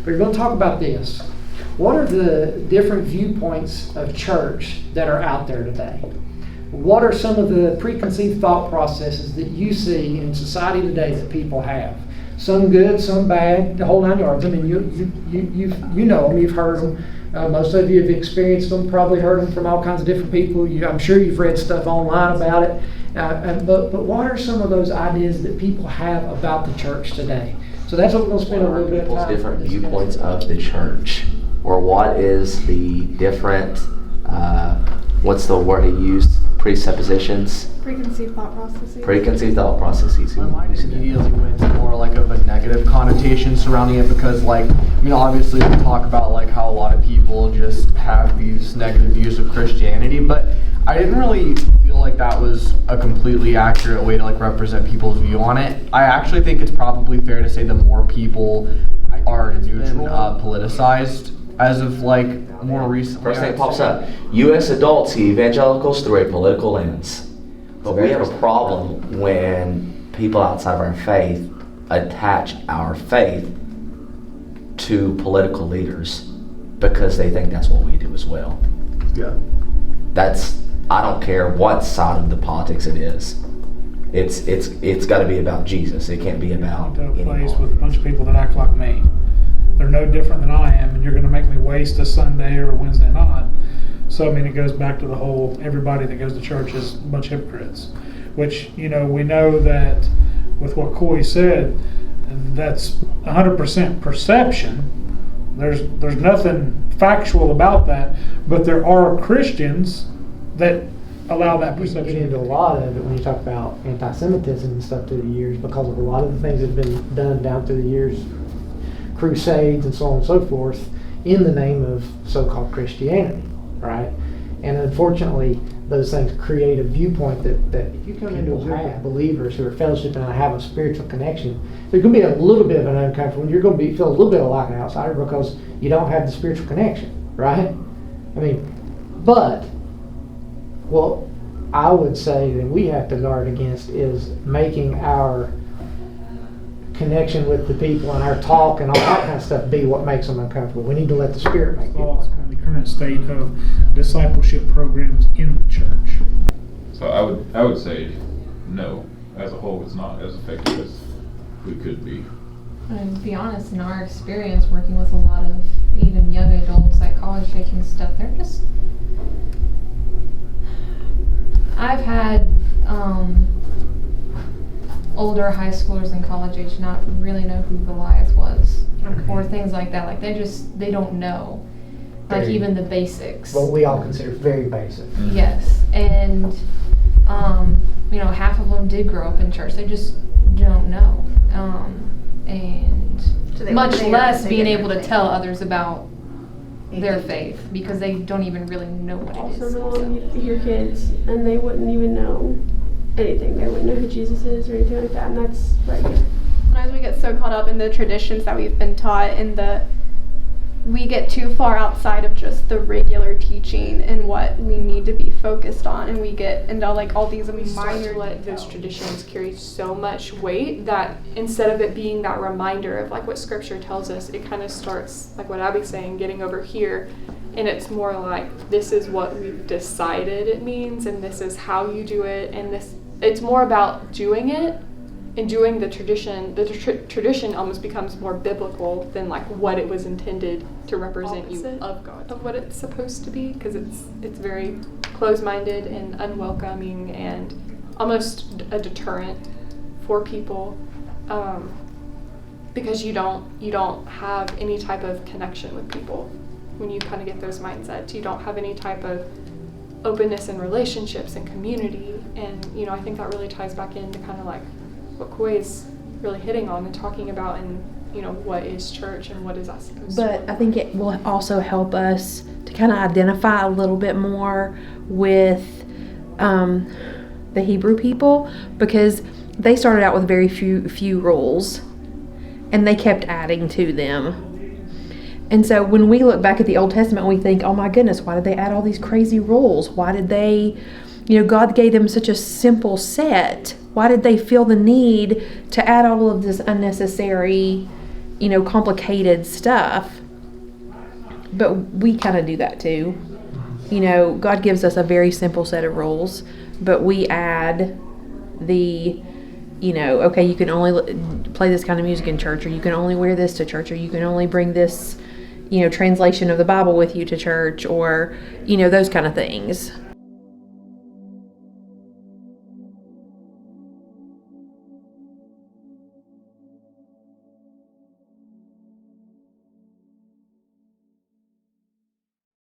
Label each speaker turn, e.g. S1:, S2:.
S1: But you're going to talk about this. What are the different viewpoints of church that are out there today? What are some of the preconceived thought processes that you see in society today that people have? Some good, some bad, the whole 9 yards. I mean, you know them, you've heard them. Most of you have experienced them, probably heard them from all kinds of different people. I'm sure you've read stuff online about it. But what are some of those ideas that people have about the church today? So that's what we're going to spend a little bit of time.
S2: Different viewpoints of the church, or what is the different, what's the word he used? Presuppositions?
S3: Preconceived thought processes.
S2: Preconceived thought processes.
S4: My mind immediately went to more like of a negative connotation surrounding it because, like, I mean, obviously we talk about like how a lot of people just have these negative views of Christianity, but I didn't really feel like that was a completely accurate way to like represent people's view on it. I actually think it's probably fair to say that more people are neutral, politicized as of like more recently.
S2: First thing pops up, U.S. adults see evangelicals through a political lens. But we have a problem when people outside of our faith attach our faith to political leaders because they think that's what we do as well.
S4: Yeah.
S2: I don't care what side of the politics it is. It's got to be about Jesus. It can't be about
S5: to a place
S2: anyone.
S5: with a bunch of people that act like me. They're no different than I am, and you're going to make me waste a Sunday or a Wednesday night. So, I mean, it goes back to the whole everybody that goes to church is a bunch of hypocrites, which, you know, we know that with what Coy said, that's 100% perception. There's nothing factual about that, but there are Christians that allow that perception.
S1: You get into a lot of it when you talk about anti-Semitism and stuff through the years because of a lot of the things that have been done down through the years, crusades and so on and so forth, in the name of so-called Christianity, right? And unfortunately, those things create a viewpoint that if you come into a group of believers who are fellowshipping and have a spiritual connection, there's going to be a little bit of an uncomfortable. You're going to feel a little bit like an outsider because you don't have the spiritual connection, right? I mean, but what I would say that we have to guard against is making our connection with the people and our talk and all that kind of stuff be what makes them uncomfortable. We need to let the Spirit make people
S5: Thoughts
S1: uncomfortable.
S5: on the current state of discipleship programs in the church?
S6: So I would say no. As a whole, it's not as effective as we could be.
S3: And to be honest, in our experience working with a lot of even young adults, like college age and stuff, they're just... I've had older high schoolers and college age not really know who Goliath was, or things like that. Like they don't know, like even the basics.
S1: What we all consider very basic.
S3: Yes, and half of them did grow up in church. They just don't know, and
S7: So they
S3: much
S7: were there,
S3: less
S7: they
S3: being
S7: didn't
S3: able to
S7: think.
S3: tell others about their faith because they don't even really know what it is.
S8: Also, you hear kids and they wouldn't even know anything. They wouldn't know who Jesus is or anything like that, and that's like.
S9: Sometimes we get so caught up in the traditions that we've been taught, and we get too far outside of just the regular teaching and what we need to be focused on, and we get into like all these minor.
S10: Let those traditions carry so much weight that instead of it being that reminder of like what Scripture tells us, it kind of starts like what Abby's saying, getting over here, and it's more like this is what we've decided it means, and this is how you do it, and it's more about doing it. And doing the tradition, tradition almost becomes more biblical than like what it was intended to represent you of God, of what it's supposed to be, because it's very closed-minded and unwelcoming and almost a deterrent for people, because you don't have any type of connection with people when you kind of get those mindsets. You don't have any type of openness in relationships and community, and I think that really ties back into kind of like what Coy is really hitting on and talking about, and what is church and what is that supposed to
S7: But I think it will also help us to kind of identify a little bit more with the Hebrew people, because they started out with very few rules and they kept adding to them. And so when we look back at the Old Testament, we think, oh my goodness, why did they add all these crazy rules? Why did they, God gave them such a simple set. Why did they feel the need to add all of this unnecessary complicated stuff. But we kind of do that too. God gives us a very simple set of rules, but we add the, okay, you can only play this kind of music in church, or you can only wear this to church, or you can only bring this, translation of the Bible with you to church, or, those kind of things.